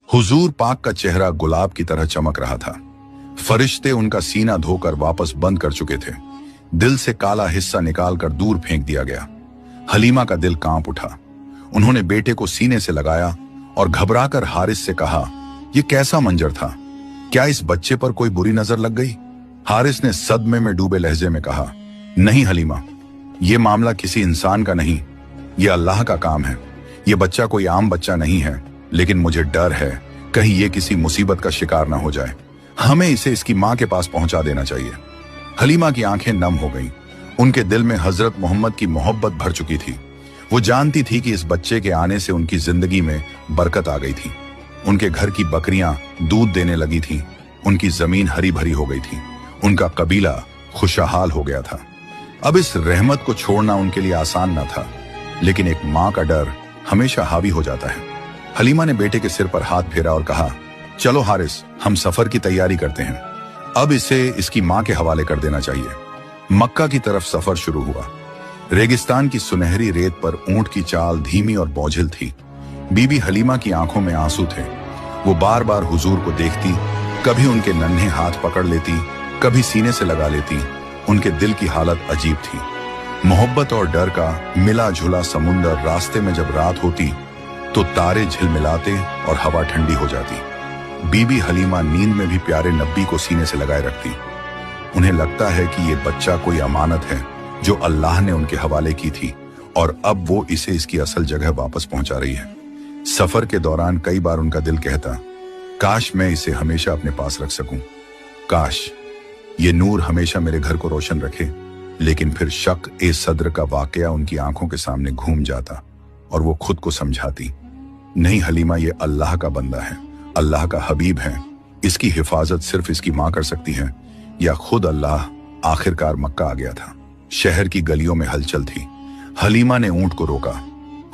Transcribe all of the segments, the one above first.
हुजूर पाक का चेहरा गुलाब की तरह चमक रहा था। फरिश्ते उनका सीना धोकर वापस बंद कर चुके थे। दिल से काला हिस्सा निकालकर दूर फेंक दिया गया। हलीमा का दिल कांप उठा। उन्होंने बेटे को सीने से लगाया और घबराकर हारिस से कहा, यह कैसा मंजर था? क्या इस बच्चे पर कोई बुरी नजर लग गई? हारिस ने सदमे में डूबे लहजे में कहा, नहीं हलीमा, यह मामला किसी इंसान का नहीं, यह अल्लाह का काम है। यह बच्चा कोई आम बच्चा नहीं है, लेकिन मुझे डर है कहीं यह किसी मुसीबत का शिकार ना हो जाए। हमें इसे इसकी मां के पास पहुंचा देना चाहिए। हलीमा की आंखें नम हो गईं। उनके दिल में हजरत मोहम्मद की मोहब्बत भर चुकी थी। वो जानती थी कि इस बच्चे के आने से उनकी जिंदगी में बरकत आ गई थी। उनके घर की बकरियां दूध देने लगी थीं। उनकी जमीन हरी भरी हो गई थी। उनका कबीला खुशहाल हो गया था। अब इस रहमत को छोड़ना उनके लिए आसान न था, लेकिन एक मां का डर हमेशा हावी हो जाता है। हलीमा ने बेटे के सिर पर हाथ फेरा और कहा, चलो हारिस, हम सफर की तैयारी करते हैं। अब इसे इसकी मां के हवाले कर देना चाहिए। मक्का की तरफ सफर शुरू हुआ। रेगिस्तान की सुनहरी रेत पर ऊंट की चाल धीमी और बोझिल थी। बीबी हलीमा की आंखों में आंसू थे। वो बार बार हुजूर को देखती, कभी उनके नन्हे हाथ पकड़ लेती, कभी सीने से लगा लेती। उनके दिल की हालत अजीब थी। मोहब्बत और डर का मिला जुला समुंदर। रास्ते में जब रात होती तो तारे झिलमिलाते और हवा ठंडी हो जाती। बीबी हलीमा नींद में भी प्यारे नबी को सीने से लगाए रखती। उन्हें लगता है कि ये बच्चा कोई अमानत है जो अल्लाह ने उनके हवाले की थी, और अब वो इसे इसकी असल जगह वापस पहुंचा रही है। सफर के दौरान कई बार उनका दिल कहता, काश मैं इसे हमेशा अपने पास रख सकूं। काश ये नूर हमेशा मेरे घर को रोशन रखे। लेकिन फिर शक ए सद्र का वाकया उनकी आंखों के सामने घूम जाता और वो खुद को समझाती, नहीं हलीमा, ये अल्लाह का बंदा है, अल्लाह का हबीब है। इसकी हिफाजत सिर्फ इसकी मां कर सकती है, या खुद अल्लाह। आखिरकार मक्का आ गया था। शहर की गलियों में हलचल थी। हलीमा ने ऊंट को रोका।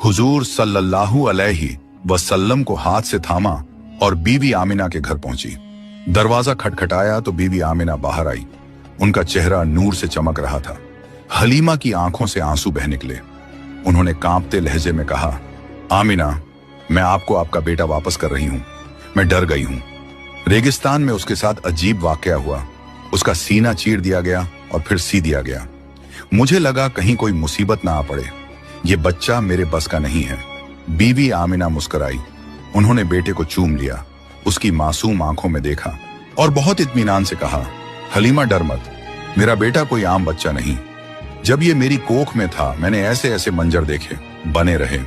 हुजूर सल्लल्लाहु अलैहि वसल्लम को हाथ से थामा और बीबी आमिना के घर पहुंची। दरवाजा खटखटाया तो बीबी आमिना बाहर आई। उनका चेहरा नूर से चमक रहा था। हलीमा की आंखों से आंसू बह निकले। उन्होंने कांपते लहजे में कहा, आमिना, मैं आपको आपका बेटा वापस कर रही हूं। मैं डर गई हूं। रेगिस्तान में उसके साथ अजीब वाकया हुआ। उसका सीना चीर दिया गया और फिर सी दिया गया। मुझे लगा कहीं कोई मुसीबत ना आ पड़े। ये बच्चा मेरे बस का नहीं है। बीवी आमिना मुस्कुराई। उन्होंने बेटे को चूम लिया, उसकी मासूम आंखों में देखा और बहुत इत्मीनान से कहा, हलीमा डर मत, मेरा बेटा कोई आम बच्चा नहीं। जब ये मेरी कोख में था मैंने ऐसे ऐसे मंजर देखे, बने रहे।